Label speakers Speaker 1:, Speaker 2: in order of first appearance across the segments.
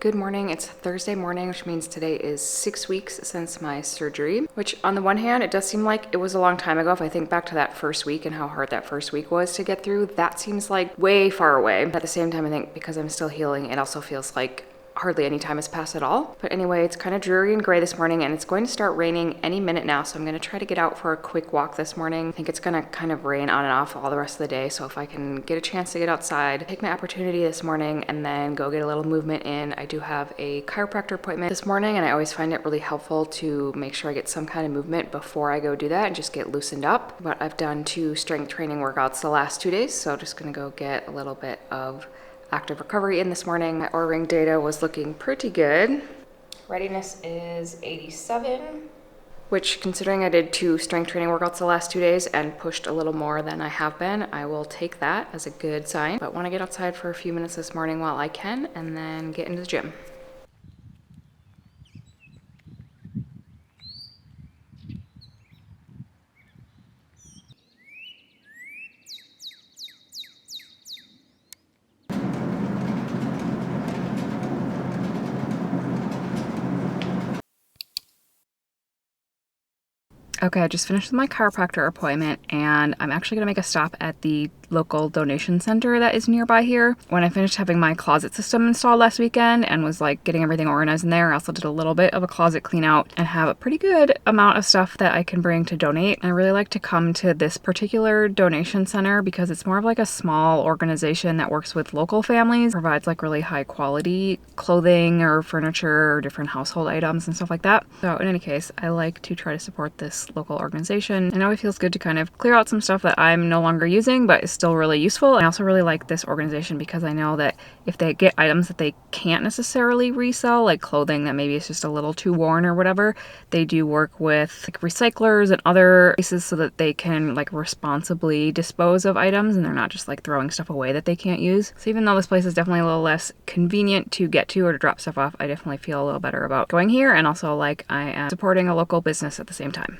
Speaker 1: Good morning. It's Thursday morning, which means today is 6 weeks since my surgery, which on the one hand, it does seem like it was a long time ago. If I think back to that first week and how hard that first week was to get through, that seems like way far away. At the same time, I think because I'm still healing, it also feels like hardly any time has passed at all. But anyway, it's kind of dreary and gray this morning and it's going to start raining any minute now. So I'm going to try to get out for a quick walk this morning. I think it's going to kind of rain on and off all the rest of the day. So if I can get a chance to get outside, take my opportunity this morning and then go get a little movement in. I do have a chiropractor appointment this morning and I always find it really helpful to make sure I get some kind of movement before I go do that and just get loosened up. But I've done 2 strength training workouts the last 2 days. So I'm just going to go get a little bit of active recovery in this morning. My Oura ring data was looking pretty good. Readiness is 87, which considering I did 2 strength training workouts the last 2 days and pushed a little more than I have been, I will take that as a good sign. But want to get outside for a few minutes this morning while I can and then get into the gym. Okay, I just finished my chiropractor appointment and I'm actually going to make a stop at the local donation center that is nearby here. When I finished having my closet system installed last weekend and was like getting everything organized in there, I also did a little bit of a closet clean out and have a pretty good amount of stuff that I can bring to donate. I really like to come to this particular donation center because it's more of like a small organization that works with local families, provides like really high quality clothing or furniture or different household items and stuff like that. So in any case, I like to try to support this local organization. I know it feels good to kind of clear out some stuff that I'm no longer using, but is still really useful. I also really like this organization because I know that if they get items that they can't necessarily resell, like clothing that maybe is just a little too worn or whatever, they do work with like recyclers and other places so that they can like responsibly dispose of items and they're not just like throwing stuff away that they can't use. So even though this place is definitely a little less convenient to get to or to drop stuff off, I definitely feel a little better about going here and also like I am supporting a local business at the same time.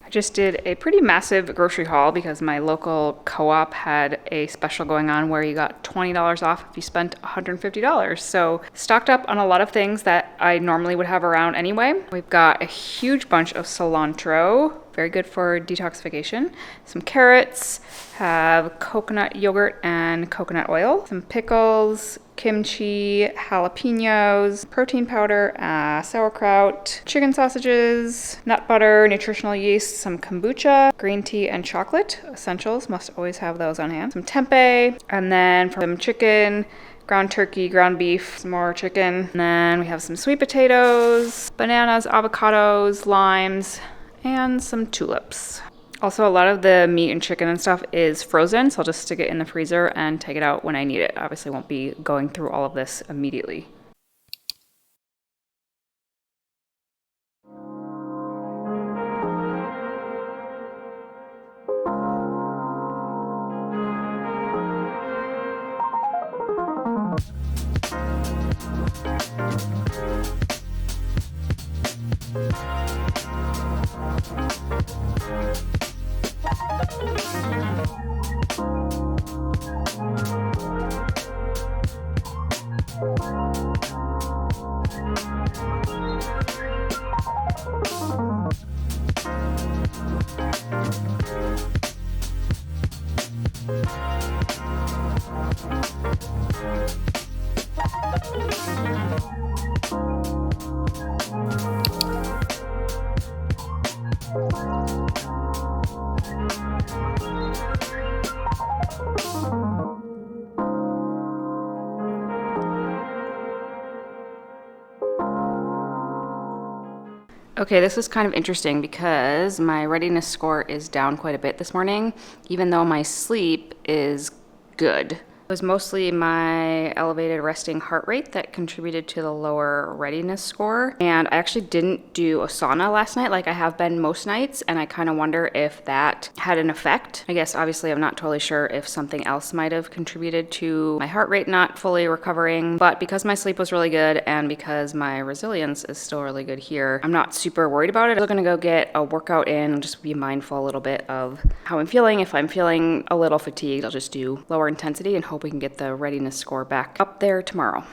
Speaker 1: I just did a pretty massive grocery haul because my local co-op had a special going on where you got $20 off if you spent $150. So stocked up on a lot of things that I normally would have around anyway. We've got a huge bunch of cilantro, very good for detoxification. Some carrots, have coconut yogurt and coconut oil, some pickles, kimchi, jalapenos, protein powder, sauerkraut, chicken sausages, nut butter, nutritional yeast, some kombucha, green tea, and chocolate. Essentials, must always have those on hand. Some tempeh, and then for some chicken, ground turkey, ground beef, some more chicken. And then we have some sweet potatoes, bananas, avocados, limes, and some tulips. Also, a lot of the meat and chicken and stuff is frozen, so I'll just stick it in the freezer and take it out when I need it. Obviously, won't be going through all of this immediately. Okay, this is kind of interesting because my readiness score is down quite a bit this morning, even though my sleep is good. It was mostly my elevated resting heart rate that contributed to the lower readiness score. And I actually didn't do a sauna last night like I have been most nights, and I kind of wonder if that had an effect. I guess obviously I'm not totally sure if something else might have contributed to my heart rate not fully recovering, but because my sleep was really good and because my resilience is still really good here, I'm not super worried about it. I'm still gonna go get a workout in and just be mindful a little bit of how I'm feeling. If I'm feeling a little fatigued, I'll just do lower intensity and hope we can get the readiness score back up there tomorrow.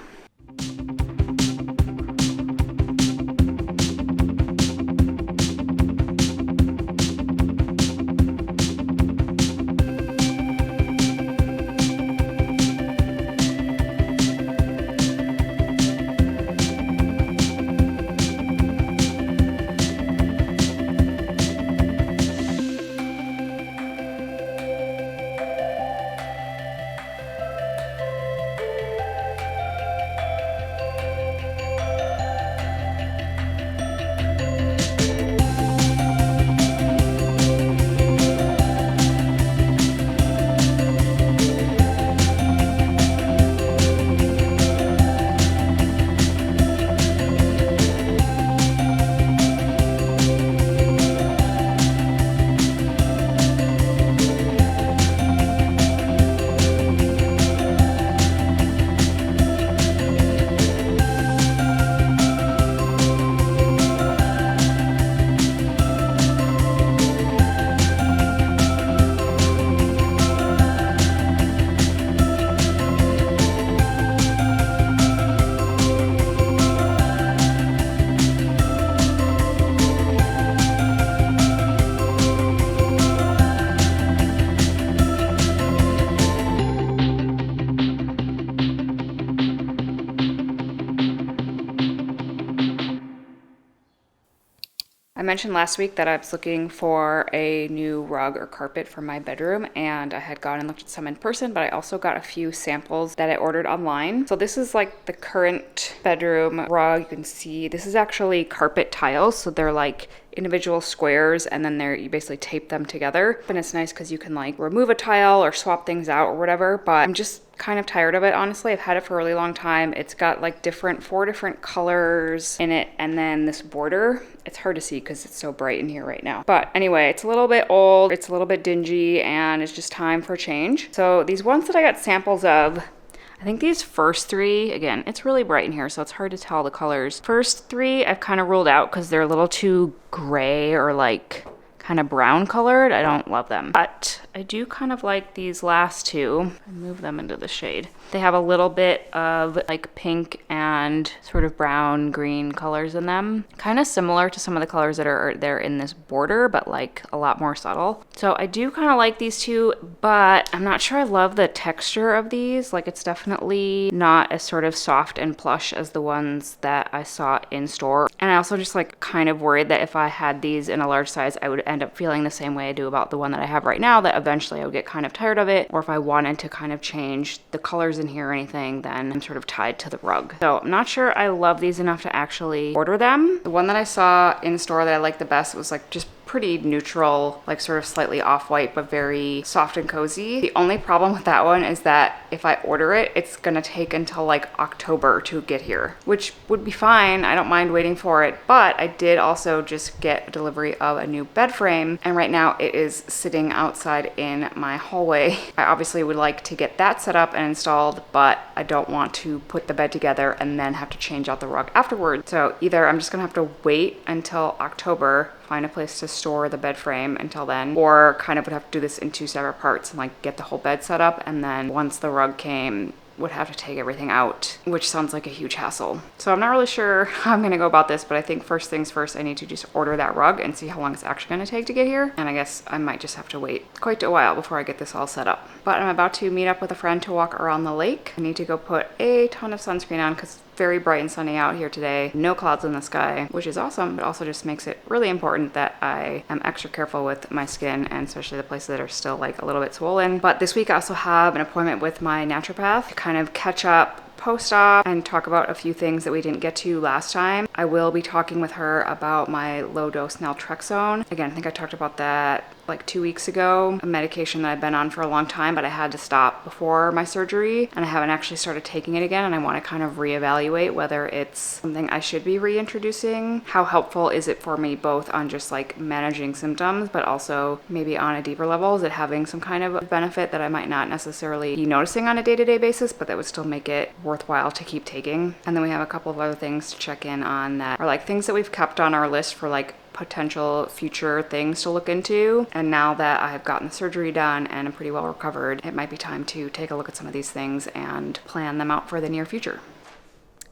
Speaker 1: I mentioned last week that I was looking for a new rug or carpet for my bedroom, and I had gone and looked at some in person, but I also got a few samples that I ordered online. So this is like the current bedroom rug. You can see this is actually carpet tiles, so they're like individual squares, and then you basically tape them together. And it's nice because you can like remove a tile or swap things out or whatever, but I'm just kind of tired of it, honestly. I've had it for a really long time. It's got like four different colors in it, and then this border. It's hard to see because it's so bright in here right now. But anyway, it's a little bit old, it's a little bit dingy, and it's just time for change. So these ones that I got samples of, I think these first three, again, it's really bright in here, so it's hard to tell the colors. First three I've kind of ruled out because they're a little too gray or like kind of brown colored. I don't love them. But I do kind of like these last two. I move them into the shade. They have a little bit of like pink and sort of brown green colors in them. Kind of similar to some of the colors that are there in this border, but like a lot more subtle. So I do kind of like these two, but I'm not sure I love the texture of these. Like it's definitely not as sort of soft and plush as the ones that I saw in store. And I also just like kind of worried that if I had these in a large size, I would end up feeling the same way I do about the one that I have right now, that eventually I would get kind of tired of it. Or if I wanted to kind of change the colors in here or anything, then I'm sort of tied to the rug. So I'm not sure I love these enough to actually order them. The one that I saw in store that I liked the best was like just pretty neutral, like sort of slightly off-white, but very soft and cozy. The only problem with that one is that if I order it, it's gonna take until like October to get here, which would be fine. I don't mind waiting for it, but I did also just get a delivery of a new bed frame, and right now it is sitting outside in my hallway. I obviously would like to get that set up and installed, but I don't want to put the bed together and then have to change out the rug afterwards. So either I'm just gonna have to wait until October, find a place to store the bed frame until then, or kind of would have to do this in two separate parts and like get the whole bed set up, and then once the rug came, would have to take everything out, which sounds like a huge hassle. So I'm not really sure how I'm gonna go about this, but I think first things first, I need to just order that rug and see how long it's actually gonna take to get here. And I guess I might just have to wait quite a while before I get this all set up. But I'm about to meet up with a friend to walk around the lake. I need to go put a ton of sunscreen on because it's very bright and sunny out here today. No clouds in the sky, which is awesome, but also just makes it really important that I am extra careful with my skin, and especially the places that are still like a little bit swollen. But this week I also have an appointment with my naturopath to kind of catch up post-op and talk about a few things that we didn't get to last time. I will be talking with her about my low-dose naltrexone. Again, I think I talked about that like 2 weeks ago, a medication that I've been on for a long time, but I had to stop before my surgery, and I haven't actually started taking it again, and I want to kind of reevaluate whether it's something I should be reintroducing. How helpful is it for me both on just like managing symptoms, but also maybe on a deeper level? Is it having some kind of benefit that I might not necessarily be noticing on a day-to-day basis, but that would still make it worthwhile to keep taking? And then we have a couple of other things to check in on that are like things that we've kept on our list for like potential future things to look into. And now that I have gotten the surgery done and I'm pretty well recovered, it might be time to take a look at some of these things and plan them out for the near future.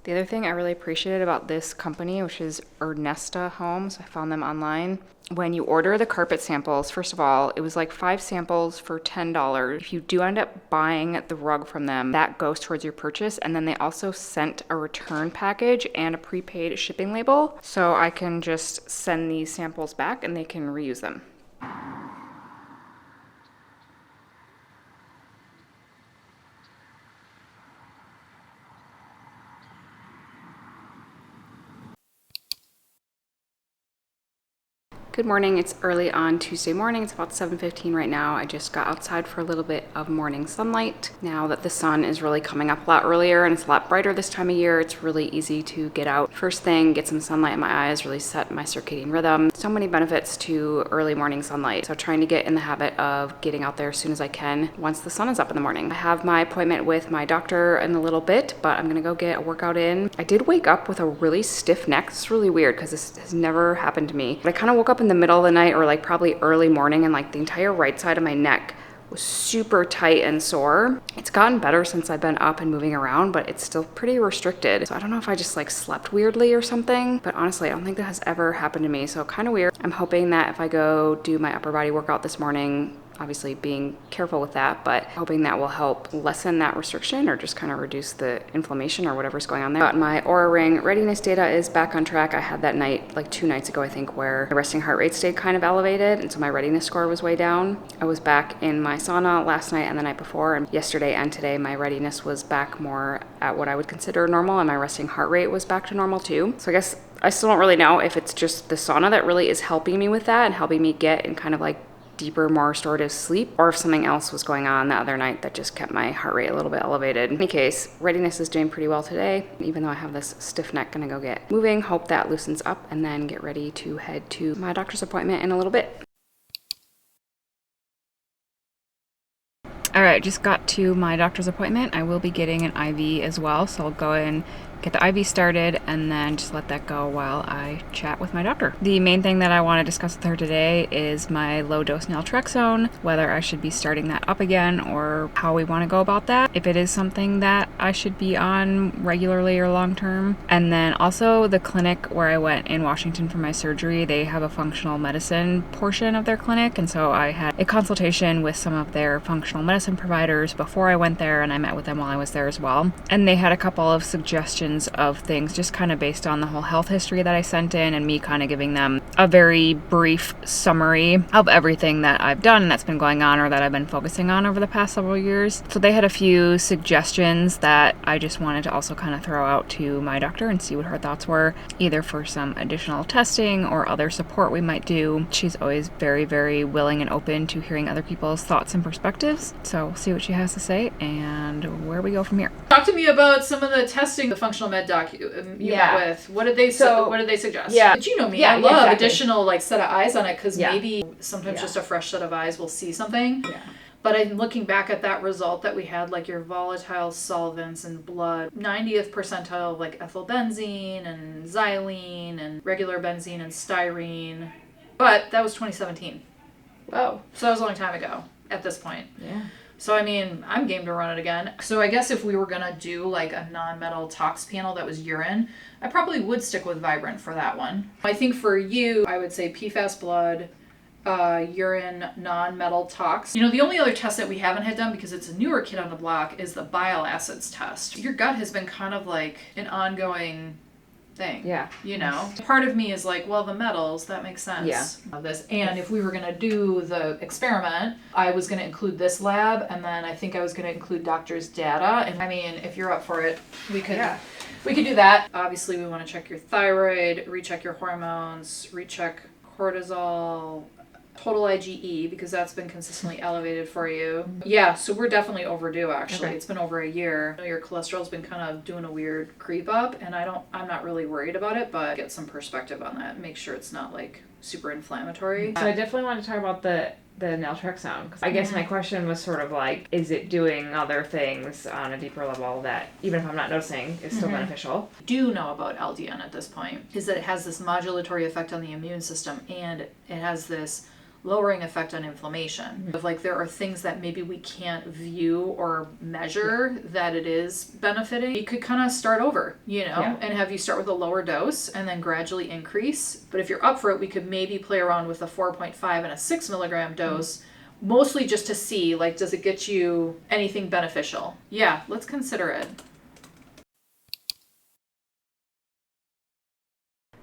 Speaker 1: The other thing I really appreciated about this company, which is Ernesta Homes, I found them online. When you order the carpet samples, first of all, it was like 5 samples for $10. If you do end up buying the rug from them, that goes towards your purchase. And then they also sent a return package and a prepaid shipping label. So I can just send these samples back and they can reuse them. Good morning. It's early on Tuesday morning. It's about 7:15 right now. I just got outside for a little bit of morning sunlight. Now that the sun is really coming up a lot earlier and it's a lot brighter this time of year, it's really easy to get out first thing, get some sunlight in my eyes, really set my circadian rhythm. So many benefits to early morning sunlight. So trying to get in the habit of getting out there as soon as I can once the sun is up in the morning. I have my appointment with my doctor in a little bit, but I'm gonna go get a workout in. I did wake up with a really stiff neck. It's really weird because this has never happened to me. But I kind of woke up in the middle of the night or like probably early morning and like the entire right side of my neck was super tight and sore. It's gotten better since I've been up and moving around, but it's still pretty restricted. So I don't know if I just like slept weirdly or something, but honestly, I don't think that has ever happened to me. So kind of weird. I'm hoping that if I go do my upper body workout this morning, obviously being careful with that, but hoping that will help lessen that restriction or just kind of reduce the inflammation or whatever's going on there. But my Oura Ring readiness data is back on track. I had that night, like 2 nights ago, I think, where the resting heart rate stayed kind of elevated, and so my readiness score was way down. I was back in my sauna last night and the night before, and yesterday and today my readiness was back more at what I would consider normal, and my resting heart rate was back to normal too. So I guess I still don't really know if it's just the sauna that really is helping me with that and helping me get in kind of like deeper, more restorative sleep, or if something else was going on the other night that just kept my heart rate a little bit elevated. In any case, readiness is doing pretty well today. Even though I have this stiff neck, gonna go get moving, hope that loosens up, and then get ready to head to my doctor's appointment in a little bit. All right, just got to my doctor's appointment. I will be getting an IV as well, so I'll go in, get the IV started, and then just let that go while I chat with my doctor. The main thing that I want to discuss with her today is my low-dose naltrexone, whether I should be starting that up again or how we want to go about that, if it is something that I should be on regularly or long-term. And then also the clinic where I went in Washington for my surgery, they have a functional medicine portion of their clinic, and so I had a consultation with some of their functional medicine providers before I went there, and I met with them while I was there as well. And they had a couple of suggestions of things just kind of based on the whole health history that I sent in and me kind of giving them a very brief summary of everything that I've done that's been going on or that I've been focusing on over the past several years. So they had a few suggestions that I just wanted to also kind of throw out to my doctor and see what her thoughts were, either for some additional testing or other support we might do. She's always very, very willing and open to hearing other people's thoughts and perspectives. So we'll see what she has to say and where we go from here.
Speaker 2: Talk to me about some of the testing the functional med doc you met with. What did they suggest?
Speaker 1: Yeah.
Speaker 2: But you know me,
Speaker 1: Yeah,
Speaker 2: I love
Speaker 1: exactly.
Speaker 2: additional like set of eyes on it because maybe sometimes just a fresh set of eyes will see something.
Speaker 1: Yeah.
Speaker 2: But I'm looking back at that result that we had, like your volatile solvents in blood, 90th percentile of like ethylbenzene and xylene and regular benzene and styrene. But that was 2017.
Speaker 1: Whoa.
Speaker 2: So that was a long time ago at this point.
Speaker 1: Yeah.
Speaker 2: So, I mean, I'm game to run it again. So I guess if we were going to do like a non-metal tox panel that was urine, I probably would stick with Vibrant for that one. I think for you, I would say PFAS blood, urine, non-metal tox. You know, the only other test that we haven't had done because it's a newer kid on the block is the bile acids test. Your gut has been kind of like an ongoing thing.
Speaker 1: Yeah.
Speaker 2: You know, part of me is like, well, the metals, that makes sense.
Speaker 1: Yeah.
Speaker 2: This. And if we were going to do the experiment, I was going to include this lab, and then I think I was going to include doctor's data. And I mean, if you're up for it, we could do that. Obviously, we want to check your thyroid, recheck your hormones, recheck cortisol, total IgE, because that's been consistently elevated for you. Yeah, so we're definitely overdue, actually.
Speaker 1: Okay.
Speaker 2: It's been over a year. Your cholesterol's been kind of doing a weird creep up, and I'm not really worried about it, but get some perspective on that. Make sure it's not like super inflammatory.
Speaker 1: So I definitely want to talk about the naltrexone, because I guess my question was sort of like, is it doing other things on a deeper level that, even if I'm not noticing, is still beneficial?
Speaker 2: Do know about LDN at this point is that it has this modulatory effect on the immune system, and it has this lowering effect on inflammation. Of like, there are things that maybe we can't view or measure that it is benefiting. You could kind of start over, and have you start with a lower dose and then gradually increase. But if you're up for it, we could maybe play around with a 4.5 and a 6 milligram dose, mostly just to see, like, does it get you anything beneficial? Yeah, let's consider it.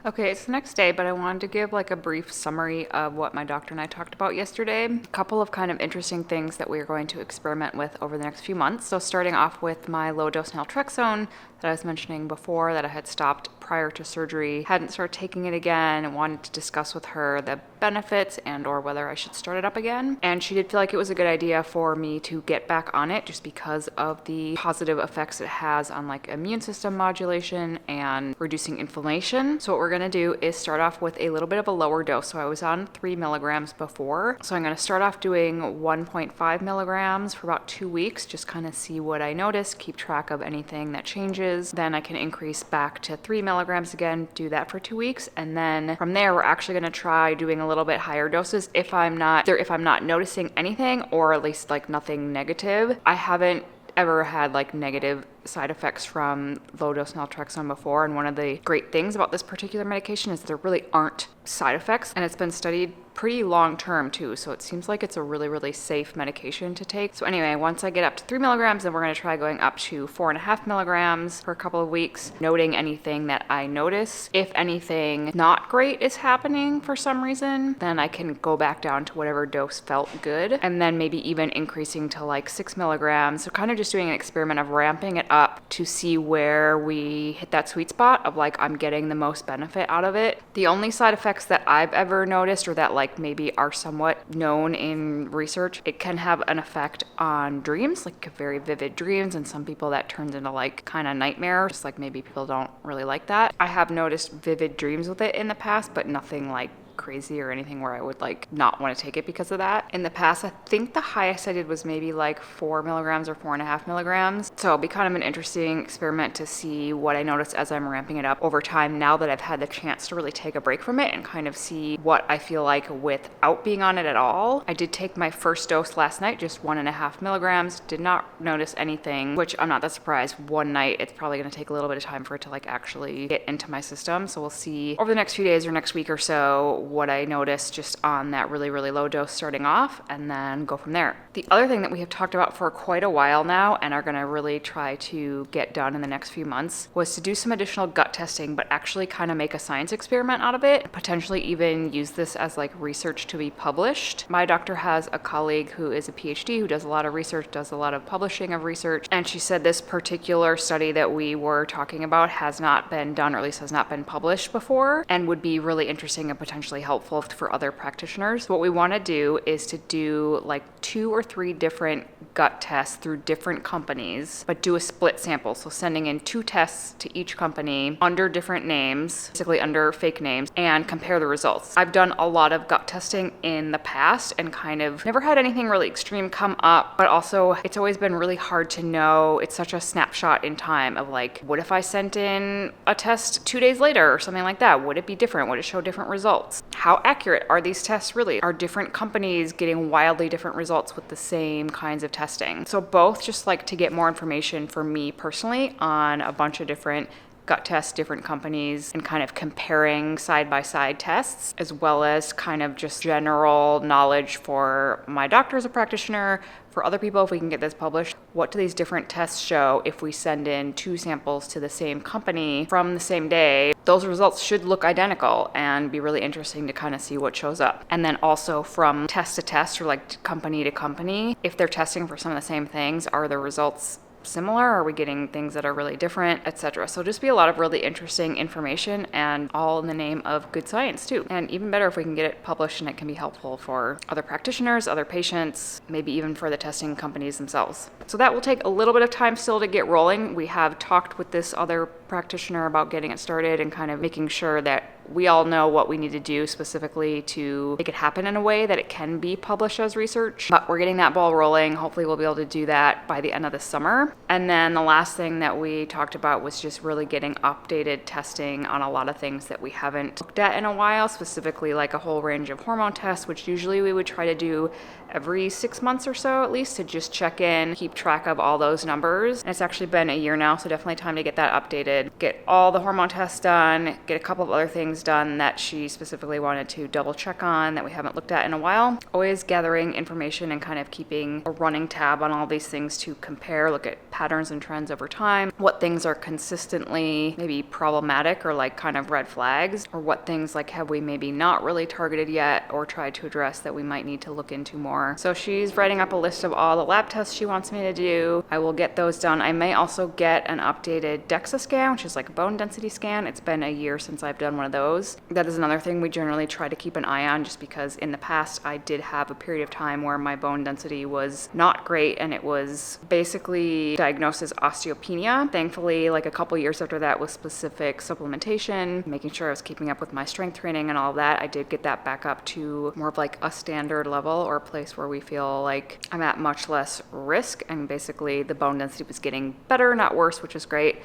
Speaker 1: Okay, it's the next day, but I wanted to give like a brief summary of what my doctor and I talked about yesterday. A couple of kind of interesting things that we are going to experiment with over the next few months. So starting off with my low dose naltrexone that I was mentioning before that I had stopped prior to surgery, hadn't started taking it again, and wanted to discuss with her the benefits and or whether I should start it up again. And she did feel like it was a good idea for me to get back on it just because of the positive effects it has on like immune system modulation and reducing inflammation. So what we're gonna do is start off with a little bit of a lower dose. So I was on 3 milligrams before. So I'm gonna start off doing 1.5 milligrams for about 2 weeks, just kind of see what I notice, keep track of anything that changes. Then I can increase back to 3 milligrams again, do that for 2 weeks. And then from there, we're actually gonna try doing a little bit higher doses if I'm not noticing anything, or at least like nothing negative. I haven't ever had like negative side effects from low dose naltrexone before, and one of the great things about this particular medication is that there really aren't side effects, and it's been studied pretty long term too, so it seems like it's a really safe medication to take. So anyway, once I get up to 3 milligrams, then we're going to try going up to 4.5 milligrams for a couple of weeks, noting anything that I notice. If anything not great is happening for some reason, then I can go back down to whatever dose felt good, and then maybe even increasing to like 6 milligrams. So kind of just doing an experiment of ramping it up to see where we hit that sweet spot of like I'm getting the most benefit out of it. The only side effects that I've ever noticed, or that like maybe are somewhat known in research, it can have an effect on dreams, like very vivid dreams, and some people that turns into like kind of nightmares, just like maybe people don't really like that. I have noticed vivid dreams with it in the past, but nothing like crazy or anything where I would like not want to take it because of that. In the past, I think the highest I did was maybe like 4 milligrams or 4.5 milligrams. So it'll be kind of an interesting experiment to see what I notice as I'm ramping it up over time, now that I've had the chance to really take a break from it and kind of see what I feel like without being on it at all. I did take my first dose last night, just 1.5 milligrams, did not notice anything, which I'm not that surprised. One night, it's probably going to take a little bit of time for it to like actually get into my system. So we'll see over the next few days or next week or so what I noticed just on that really low dose starting off, and then go from there. The other thing that we have talked about for quite a while now, and are going to really try to get done in the next few months, was to do some additional gut testing, but actually kind of make a science experiment out of it, potentially even use this as like research to be published. My doctor has a colleague who is a PhD who does a lot of research, does a lot of publishing of research, and she said this particular study that we were talking about has not been done, or at least has not been published before, and would be really interesting and potentially helpful for other practitioners. What we want to do is to do like 2 or 3 different gut tests through different companies, but do a split sample. So sending in 2 tests to each company under different names, basically under fake names, and compare the results. I've done a lot of gut testing in the past and kind of never had anything really extreme come up, but also it's always been really hard to know. It's such a snapshot in time of like, what if I sent in a test 2 days later or something like that? Would it be different? Would it show different results? How accurate are these tests really? Are different companies getting wildly different results with the same kinds of testing? So both just like to get more information for me personally on a bunch of different gut tests, different companies, and kind of comparing side-by-side tests, as well as kind of just general knowledge for my doctor as a practitioner, for other people if we can get this published. What do these different tests show if we send in 2 samples to the same company from the same day? Those results should look identical and be really interesting to kind of see what shows up. And then also from test to test, or like company to company, if they're testing for some of the same things, are the results similar? Are we getting things that are really different, etc.? So just be a lot of really interesting information, and all in the name of good science too. And even better if we can get it published and it can be helpful for other practitioners, other patients, maybe even for the testing companies themselves. So that will take a little bit of time still to get rolling. We have talked with this other practitioner about getting it started and kind of making sure that we all know what we need to do specifically to make it happen in a way that it can be published as research. But we're getting that ball rolling. Hopefully we'll be able to do that by the end of the summer. And then the last thing that we talked about was just really getting updated testing on a lot of things that we haven't looked at in a while, specifically like a whole range of hormone tests, which usually we would try to do every 6 months or so at least, to just check in, keep track of all those numbers. And it's actually been a year now, so definitely time to get that updated, get all the hormone tests done, get a couple of other things done that she specifically wanted to double check on that we haven't looked at in a while. Always gathering information and kind of keeping a running tab on all these things to compare, look at patterns and trends over time, what things are consistently maybe problematic or like kind of red flags, or what things like have we maybe not really targeted yet or tried to address that we might need to look into more. So she's writing up a list of all the lab tests she wants me to do. I will get those done. I may also get an updated DEXA scan, which is like a bone density scan. It's been a year since I've done one of those. That is another thing we generally try to keep an eye on, just because in the past I did have a period of time where my bone density was not great, and it was basically diagnosed as osteopenia. Thankfully, like a couple years after that, with specific supplementation, making sure I was keeping up with my strength training and all that, I did get that back up to more of like a standard level, or a place where we feel like I'm at much less risk, and basically the bone density was getting better, not worse, which is great.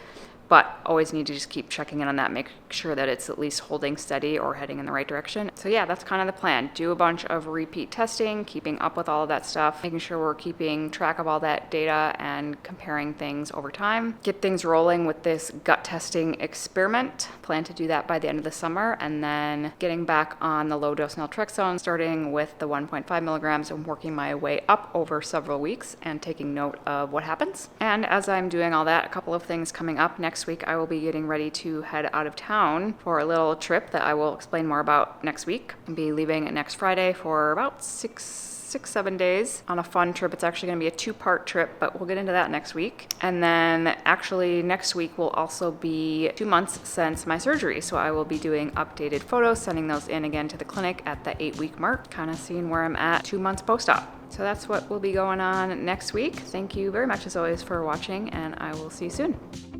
Speaker 1: But always need to just keep checking in on that, make sure that it's at least holding steady or heading in the right direction. So yeah, that's kind of the plan. Do a bunch of repeat testing, keeping up with all of that stuff, making sure we're keeping track of all that data and comparing things over time. Get things rolling with this gut testing experiment. Plan to do that by the end of the summer, and then getting back on the low dose naltrexone, starting with the 1.5 milligrams and working my way up over several weeks and taking note of what happens. And as I'm doing all that, a couple of things coming up. Next week, I will be getting ready to head out of town for a little trip that I will explain more about next week. I'll be leaving next Friday for about 7 days on a fun trip. It's actually going to be a 2-part trip, but we'll get into that next week. And then actually next week will also be 2 months since my surgery. So I will be doing updated photos, sending those in again to the clinic at the 8-week mark, kind of seeing where I'm at 2 months post-op. So that's what will be going on next week. Thank you very much as always for watching, and I will see you soon.